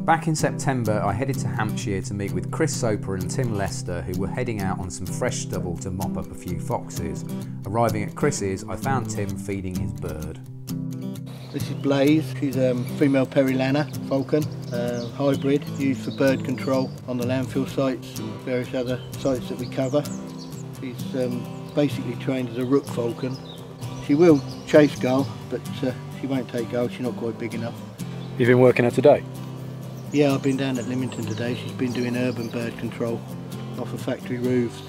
Back in September, I headed to Hampshire to meet with Chris Soper and Tim Lester, who were heading out on some fresh stubble to mop up a few foxes. Arriving at Chris's, I found Tim feeding his bird. This is Blaze. She's a female Perilana falcon, hybrid, used for bird control on the landfill sites and various other sites that we cover. She's basically trained as a rook falcon. She will chase gull, but she won't take gull, she's not quite big enough. You've been working her today? Yeah, I've been down at Lymington today. She's been doing urban bird control off of factory roofs.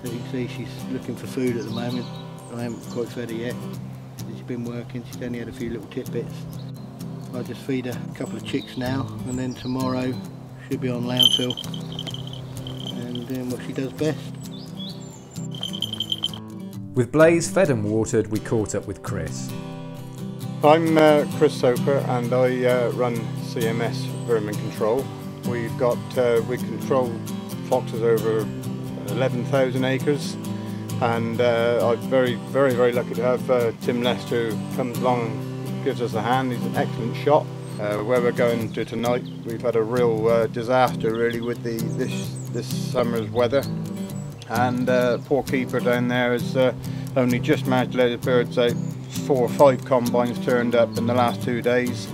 As you can see, she's looking for food at the moment. I haven't quite fed her yet. She's been working, she's only had a few little tidbits. I'll just feed her a couple of chicks now, and then tomorrow she'll be on landfill and doing what she does best. With Blaze fed and watered, we caught up with Chris. I'm Chris Soper and I run CMS Vermin Control. We control foxes over 11,000 acres, and I'm very lucky to have Tim Lester, who comes along and gives us a hand. He's an excellent shot. Where we're going to tonight, we've had a real disaster really with this summer's weather, and poor keeper down there has only just managed to let his birds out. 4 or 5 combines turned up in the last 2 days,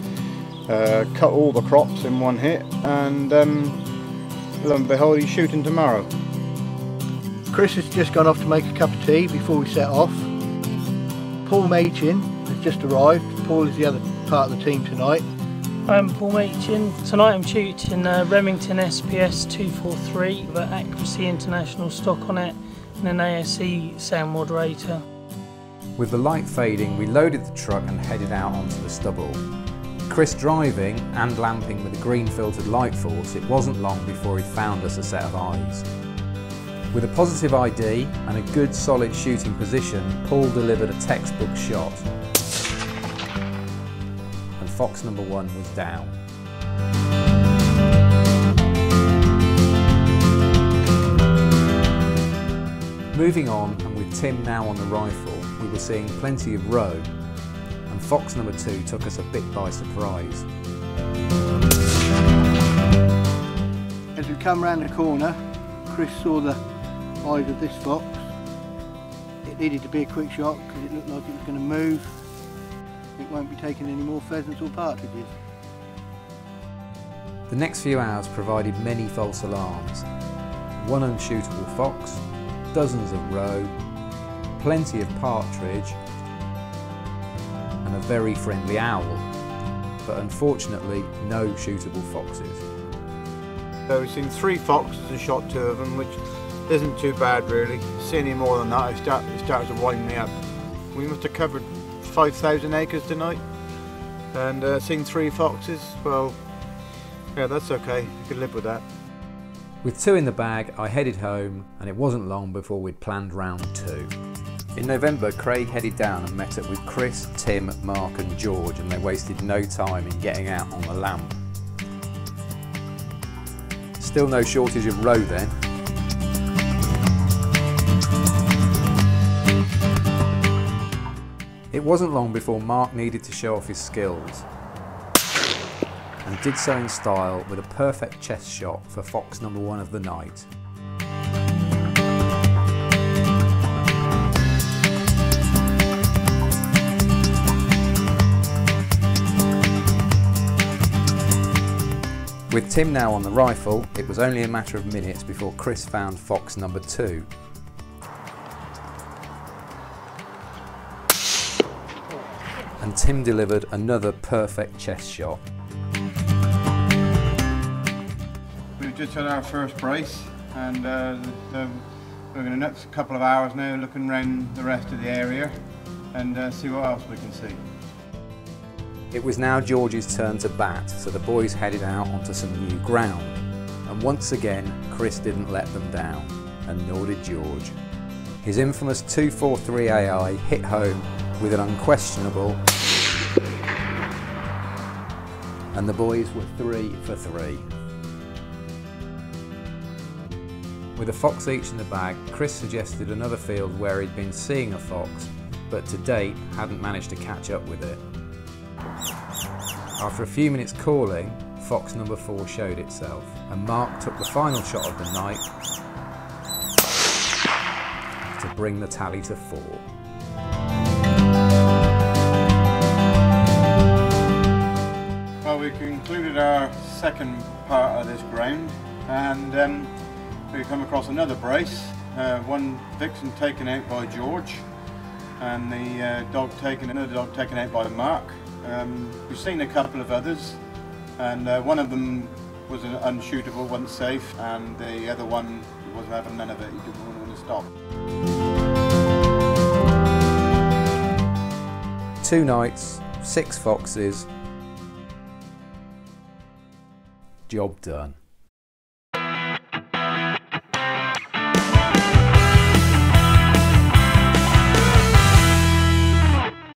cut all the crops in one hit, and lo and behold, he's shooting tomorrow. Chris has just gone off to make a cup of tea before we set off. Paul Machin has just arrived. Paul is the other part of the team tonight. I'm Paul Machin. Tonight I'm shooting Remington SPS 243 with an Accuracy International stock on it and an ASE sound moderator. With the light fading, we loaded the truck and headed out onto the stubble. Chris driving and lamping with a green filtered light force, it wasn't long before he'd found us a set of eyes. With a positive ID and a good solid shooting position, Paul delivered a textbook shot. And fox number 1 was down. Moving on, and with Tim now on the rifle, we were seeing plenty of roe, and fox number 2 took us a bit by surprise. As we come round the corner, Chris saw the eyes of this fox. It needed to be a quick shot because it looked like it was going to move. It won't be taking any more pheasants or partridges. The next few hours provided many false alarms. 1 unshootable fox, dozens of roe, plenty of partridge, and a very friendly owl, but unfortunately no shootable foxes. So we've seen 3 foxes and shot 2 of them, which isn't too bad really. See any more than that, it starts to wind me up. We must have covered 5,000 acres tonight, and seen 3 foxes. Well, yeah, that's okay, you can live with that. With 2 in the bag, I headed home, and it wasn't long before we'd planned round 2. In November, Craig headed down and met up with Chris, Tim, Mark and George, and they wasted no time in getting out on the lamp. Still no shortage of roe then. It wasn't long before Mark needed to show off his skills, and did so in style with a perfect chest shot for fox number 1 of the night. With Tim now on the rifle, it was only a matter of minutes before Chris found fox number 2. And Tim delivered another perfect chest shot. We've just had our first brace, and we're in the next couple of hours now looking around the rest of the area and see what else we can see. It was now George's turn to bat, so the boys headed out onto some new ground. And once again, Chris didn't let them down, and nor did George. His infamous 243 AI hit home with an unquestionable, and the boys were 3 for 3. With a fox each in the bag, Chris suggested another field where he'd been seeing a fox, but to date hadn't managed to catch up with it. After a few minutes calling, fox number 4 showed itself, and Mark took the final shot of the night to bring the tally to 4. Well, we concluded our second part of this ground, and we come across another brace. One vixen taken out by George, and the another dog taken out by Mark. We've seen a couple of others, and one of them was unshootable, wasn't safe, and the other one wasn't having none of it. He didn't want to stop. 2 nights, 6 foxes, job done.